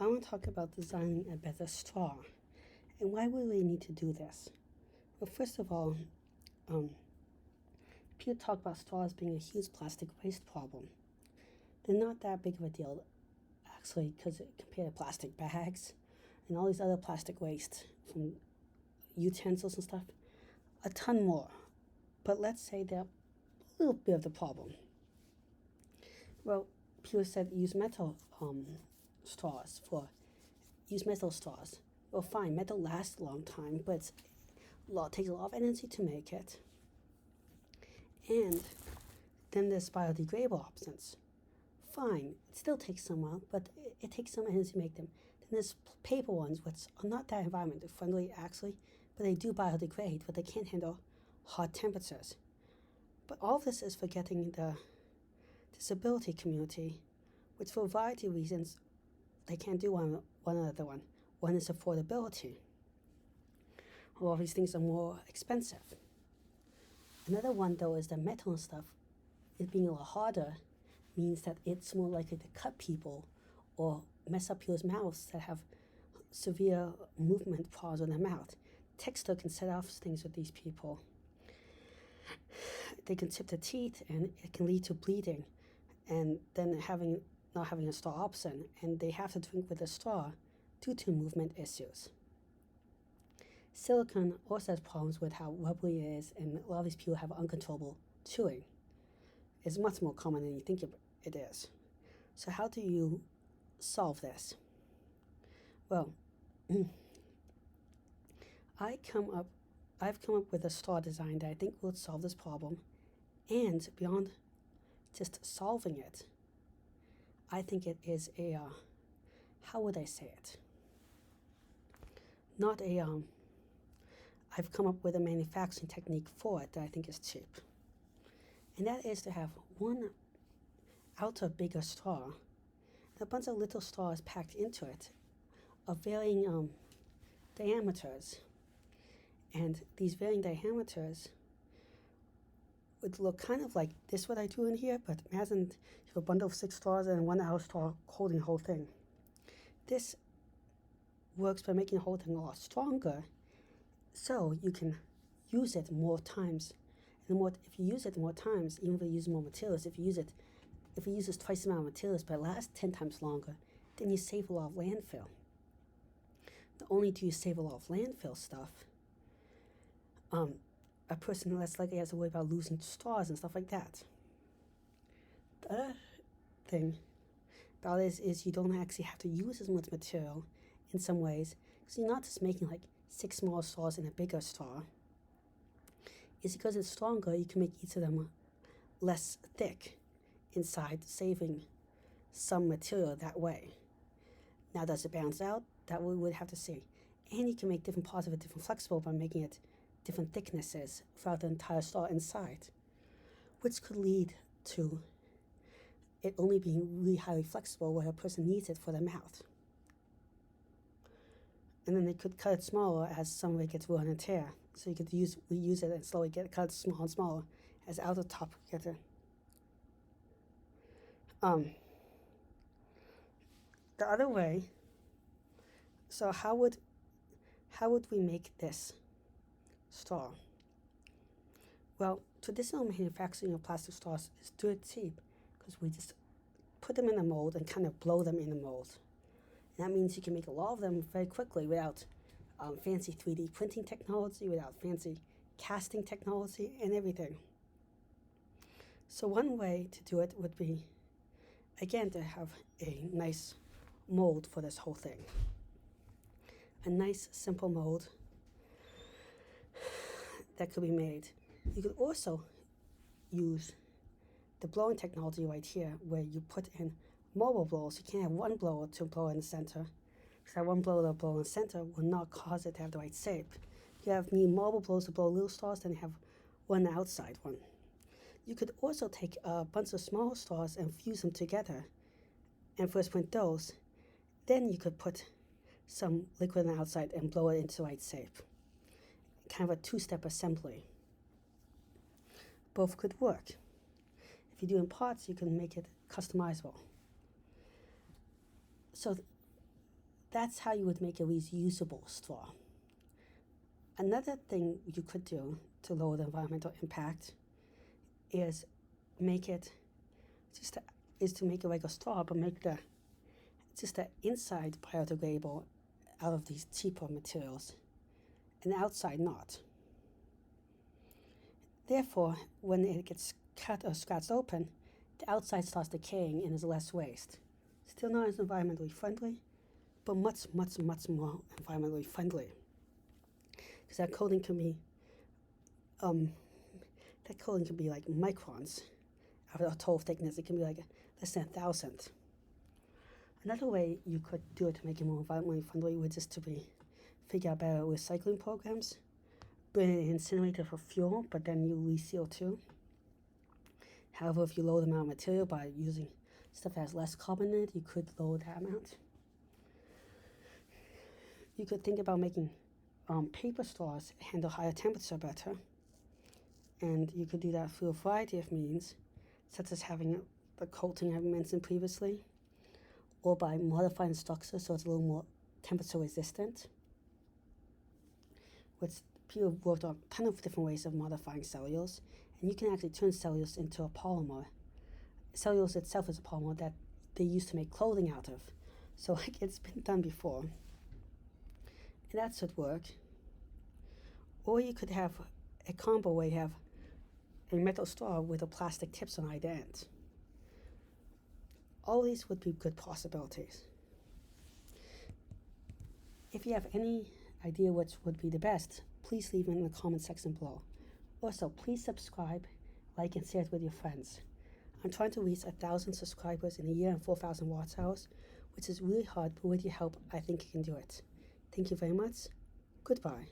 I want to talk about designing a better straw. And why would we need to do this? Well, first of all, um, people talk about straws being a huge plastic waste problem. They're not that big of a deal, actually, because compared to plastic bags and all these other plastic waste from utensils and stuff, a ton more. But let's say they're a little bit of the problem. Well, people said use straws for use metal straws. Well, fine, metal lasts a long time, but it takes a lot of energy to make it. And then there's biodegradable options. Fine, it still takes some while, but it takes some energy to make them. Then there's paper ones, which are not that environmentally friendly actually, but they do biodegrade, but they can't handle hot temperatures. But all of this is forgetting the disability community, which for a variety of reasons they can't do one another one. One is affordability. All these things are more expensive. Another one though is the metal and stuff. It being a lot harder means that it's more likely to cut people or mess up people's mouths that have severe movement problems in their mouth. Texture can set off things with these people. They can chip the teeth and it can lead to bleeding and then not having a straw option, and they have to drink with a straw due to movement issues. Silicone also has problems with how rubbery it is, and a lot of these people have uncontrollable chewing. It's much more common than you think it is. So how do you solve this? Well, I've come up with a straw design that I think will solve this problem, and beyond just solving it, I think it is how would I say it? Not a, I've come up with a manufacturing technique for it that I think is cheap. And that is to have one outer bigger straw, and a bunch of little straws packed into it of varying diameters. And these varying diameters would look kind of like this, what I do in here, but imagine you have a bundle of 6 straws and one outer straw holding the whole thing. This works by making the whole thing a lot stronger, so you can use it more times. And if you use it more times, even if you use more materials, if it uses twice the amount of materials but it lasts 10 times longer, then you save a lot of landfill. Not only do you save a lot of landfill stuff, a person less likely has to worry about losing straws and stuff like that. The other thing about it is you don't actually have to use as much material in some ways, because you're not just making like 6 small straws in a bigger straw. It's because it's stronger, you can make each of them less thick inside, saving some material that way. Now, does it balance out? That we would have to see. And you can make different parts of it different flexible by making it different thicknesses throughout the entire straw inside, which could lead to it only being really highly flexible where a person needs it for their mouth. And then they could cut it smaller as some of it gets worn and tear. So you could reuse it and slowly get it cut smaller and smaller as out the top get it. The other way, so how would we make this straw? Well, traditional manufacturing of plastic straws is dirt cheap because we just put them in a mold and kind of blow them in the mold. And that means you can make a lot of them very quickly without fancy 3D printing technology, without fancy casting technology and everything. So one way to do it would be, again, to have a nice mold for this whole thing. A nice, simple mold that could be made. You could also use the blowing technology right here, where you put in mobile blowers. You can't have one blower to blow in the center, because that one blower to blow in the center will not cause it to have the right shape. You need mobile blowers to blow little straws, then you have one outside one. You could also take a bunch of small straws and fuse them together and first print those. Then you could put some liquid on the outside and blow it into the right shape. Kind of a 2-step assembly. Both could work. If you do in parts, you can make it customizable. So That's how you would make a reusable straw. Another thing you could do to lower the environmental impact is make it to make a regular straw, but make the inside biodegradable out of these cheaper materials, and the outside not. Therefore, when it gets cut or scratched open, the outside starts decaying and is less waste. Still not as environmentally friendly, but much, much, much more environmentally friendly. Because that coating can be like microns of the total thickness. It can be like less than 1,000. Another way you could do it to make it more environmentally friendly would just to be figure out better recycling programs. Burn an incinerator for fuel, but then you release CO2. However, if you lower the amount of material by using stuff that has less carbon in it, you could lower that amount. You could think about making paper straws handle higher temperature better. And you could do that through a variety of means, such as having the coating I mentioned previously, or by modifying the structure so it's a little more temperature resistant. Which people have worked on a ton of different ways of modifying cellulose, and you can actually turn cellulose into a polymer. Cellulose itself is a polymer that they used to make clothing out of. So it's been done before. And that should work. Or you could have a combo where you have a metal straw with a plastic tips on either end. All these would be good possibilities. If you have any idea which would be the best, please leave it in the comment section below. Also, please subscribe, like, and share it with your friends. I'm trying to reach 1,000 subscribers in a year and 4,000 watch hours, which is really hard, but with your help, I think you can do it. Thank you very much. Goodbye.